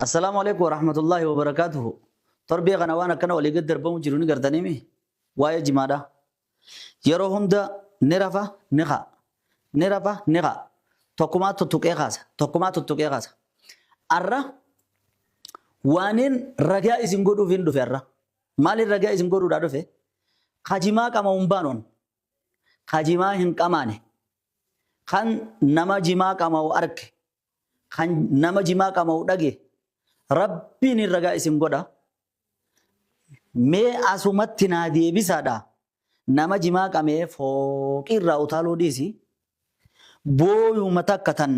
السلام عليكم ورحمة الله وبركاته. تربية قنوانا كنا ولي قدر بمجروني قرداني مي وايا جمادا يروهم دا نرفا نخا نرفا نخا توكما تتوكي غاسا توكما تتوكي غاسا الرا وانين رجاء سنقودو فين دو فرا مالي رجاء سنقودو دادو في خاجما كما umbanon خاجما هن كماني خان نما جما كما وارك خان نما جما كما وداجي ربي نرجع اسم قدا مي أسومت نادي بسادا نما جما كمي فوق الراوتالو ديسي بوي متكتن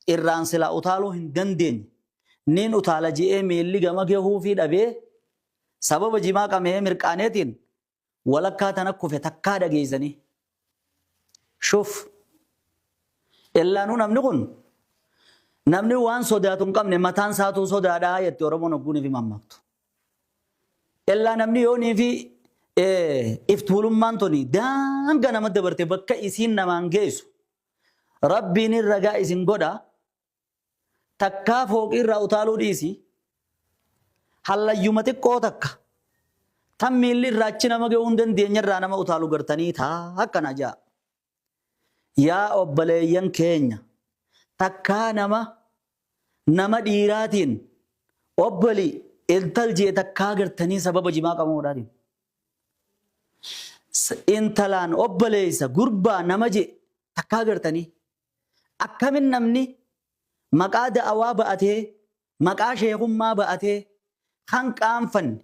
الرانسلا أوتالو هندندين نين أوتالا جي ميلي جما كهو في دبي سبب جما كمي مركانيتين ولا كاتنا كوفي تكادا جيزني شوف إلا نو نمنقون namni waan sodaatu hin qabne mataan isaatu sodaadhaa jetti Oromoon ogguun fi mammaaktu. Illaa namni yoonii fi iftuulummaan toni daanga nama dabarte bakka isiin namaan geessu rabbiin ragaa isin godha takkaa fooqii irraa utaaluu dhiisi hallayyuma xiqqoo takka tan miilli irraa achi nama ga'uu hin dandeenye irraa nama utaaluu gartanii taa akkana jaa. Yaa obboleeyyan keenya takkaa nama dhiiraatiin obboli intal jee takkaa gartanii sababa jimaa qabamuudhaatiin. Intalaan obboleessa gurbaa nama jee takkaa gartanii akkamin namni maqaa da'awaa ba'atee maqaa sheekummaa ba'atee kan qaanfanne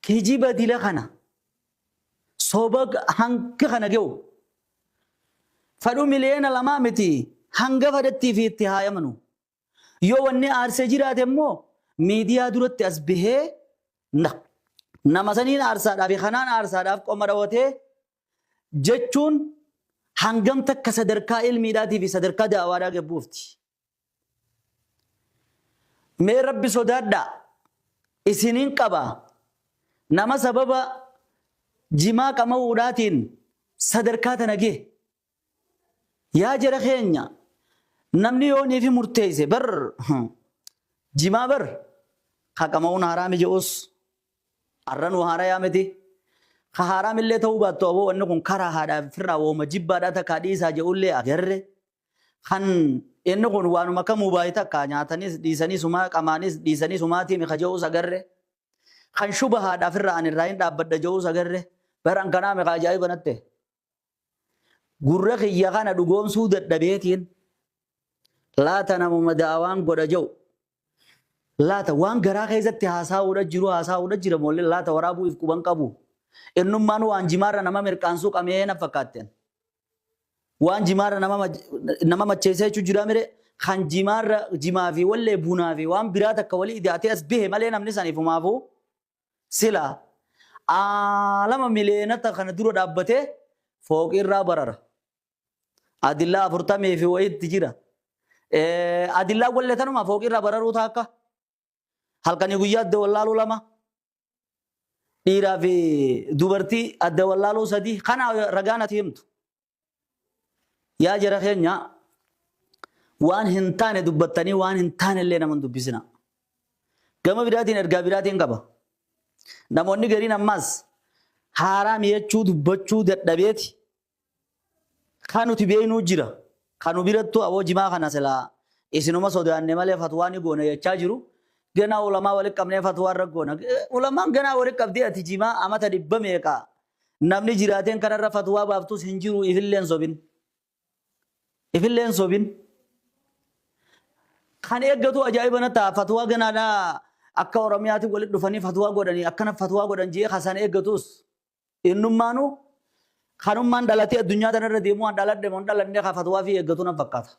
kijiba dila kana soba hanka kana ga'u fadhu miliyoona lamaa miti hanga fadhattii fi itti haayamanu yoo wanni aarsee jiraate immoo miidiyaa duratti as bahee nama saniin aarsaadhaaf kanaan aarsaadhaaf qoma dhawatee jechuun hangam takka sadarkaa ilmiidhaatii fi sadarkaa da'awaadhaa gabbuufti. Mee rabbi sodaadhaa isiniin qaba nama sababa jimaa qama'uudhaatiin sadarkaa tana gee yaa jara keenya namni yoonii fi murteesse bar jimaa bar haqama'uun haraami je'us arranuu haaraa yaameti ka haraamillee ta'uu baattu aboo wanni kun karaa haadhaaf firraa wooma jibbaadhaa takkaa dhiisaa je'ullee agarre kan inni kun waanuma kamuu baay'ee takkaa nyaatanis dhiisanii sumaa qamaanis dhiisanii sumaatii mika je'us agarre kan shuba haadhaaf irraa ani irraa hin dhaabbadha je'us agarre baran kanaa mika ajaa'iba natte gurra kiyya kana dhugoomsuu dadhabeetiin laata namuma da'awaan godha jau laata waan garaa keessatti haasa'uudha jira moollee laata waraabuuf quban qabu innummaan waan jimaarra nama mirqaansuu qamee na fakkaatteen waan jimaarra nama macheessee jechuu jira mire kan jimaarra jimaa fi wallee bunaa fi waan biraa takka walii idaatee as bihe malee namni saniifumaafu sila aalama mileenata kana dura dhaabbatee fooqirraa barara adillaa 40 fi wayitti jira. Adillaa wallee tanuma fooqirraa bararuu taakka halkanii guyyaa adda wallaaluu lama dhiiraa fi dubartii adda wallaaluu sadii kana ragaan ati himtu. Yaa jara keenya waan hin taane dubbattanii waan hin taane illee nama dubbisina. Gama biraatiin ergaa biraatiin qaba. Namoonni gariin ammaas haaraam jechuu dubbachuu dadhabeeti kan nuti beeknuu jira. Kanu birattu aboo jimaa kana silaa isinuma sodaanne malee fatwaa ni goona jechaa jiru. Ganaa ulamaa walitti qabnee fatwaa irra goona. Ulamaan ganaa walitti qabdee ati jimaa amata 100 meeqa namni jiraateen kanarra fatwaa baaftus hin jiru ifilleen sobin. Ifilleen sobin. Kan eeggatu ajaa'iba na ta'a fatwaa ganaadhaa akka Oromiyaatti walitti dhufanii fatwaa godhanii akkana fatwaa godhan jee hasan eeggatus innummaanuu kanummaan dhalatee addunyaa tanarra deemuu an dhaladhe mon dhaladhe ka fatwaa fi eeggatu nan fakkaata.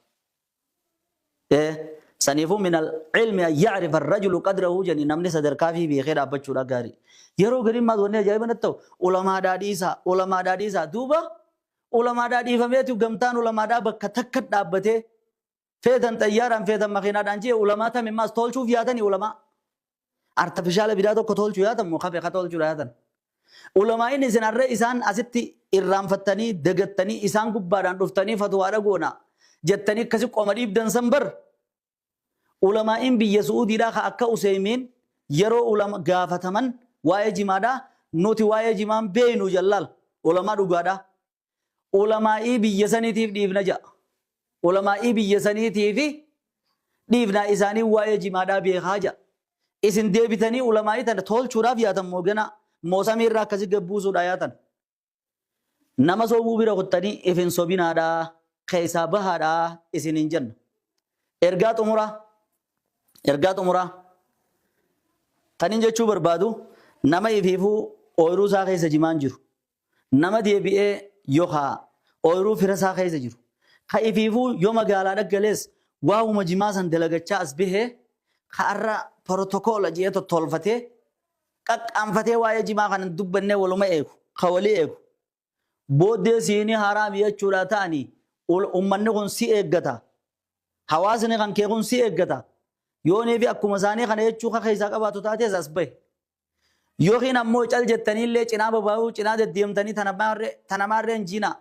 Saniifuu min al-ilmi an ya'rifa ar-rajulu qadrahu jani namni sadarkaa fi beekee dhaabbachuudha gaarii. Yeroo gariin maal wanni ajaa'iba natti ta'u ulamaadhaa dhiisaa duuba ulamaadhaa dhiifameetu gamtaan ulamaadhaa bakka takka dhaabbatee feetan xayyaaraan feetan makiinaadhaan jee ulamaa tamimmaas tolchuuf yaatanii ulamaa. Artifishaala biraa tokko tolchuu yaatan moo kafee ka tolchuudha yaatan. Ulamaa'in isin harree isaan asitti irraanfattanii dagattanii isaan gubbaadhaan dhuftanii fatwaadha goona jettanii akkasi qoma dhiibdan san bar Ulamaa'iin biyya Suudiidhaa ka akka Useymiin yeroo ulama gaafataman waa'ee jimaadhaa nuti waa'ee jimaan beeynu jallaal ulamaa dhugaadhaa. Ulamaa'ii biyya saniitiif dhiifna ja'a. Ulamaa'ii biyya saniitiif dhiifnaa isaanii waa'ee jimaadhaa beekaa ja'a. Isin deebitanii ulamaa'ii tana tolchuudhaaf yaatan mooganaa moosamii irraa akkasii gabbuusuudhaa yaatan. Nama sobuu bira kuttanii ifin sobinaadhaa keessaa bahaadhaa isin hin jenna. Ergaa xumuraa kan hin jechuu barbaadu nama ifiifuu ooyiruu isaa keessa jimaan jiru. Nama deebi'ee yookaan ooyiruu fira isaa keessa jiru. Ka ifiifuu yoo magaalaa dhaggalees waa'uma jimaa san dalagachaa as bahee ka'arra pirotokoola jee tottolfatee qaqqaanfatee waa'ee jimaa kana dubbannee waluma eegu ka walii eegu. Booddee siinii haraam jechuudha ta'anii uummanni kun si eeggata. Hawaasni kan kee kun si eeggata. Yoonii fi akkuma isaanii kana jechuu ka keessaa qabaatu taatees as bahe. Yookiin ammoo cal jettaniillee cinaa babaa'uu cinaa deddeemtanii tanamaarree hin jiinaa.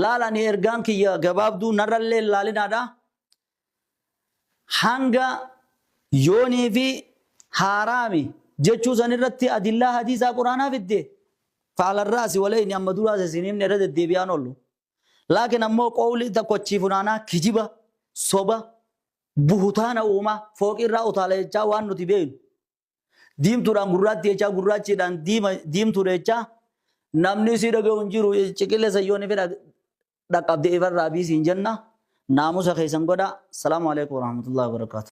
Laalanii ergaan kiyya gabaabduu narrallee laalinaadha. Hanga yoonii fi haraami jechuu sanirratti adillaa hadiisaa quraanaa fiddee. Faalarraasi walee inni amma duraas isiniif irra deddeebi'aan oolu. Laakiin ammoo qawli tokkochii funaanaa kijiba soba buhutaana uumaa fooqirraa utaala jechaa waan nuti beeknu. Diimtuudhaan gurraatti jechaa gurraachiidhaan diimtuudha jechaa namni si dhaga'u hin jiru ciqillee sayyoon fedha dhaqqabdee ifarraa biisiin jenna naamusa keessan godha. Salaamu alaikum warahmatullahi wabarakatuh.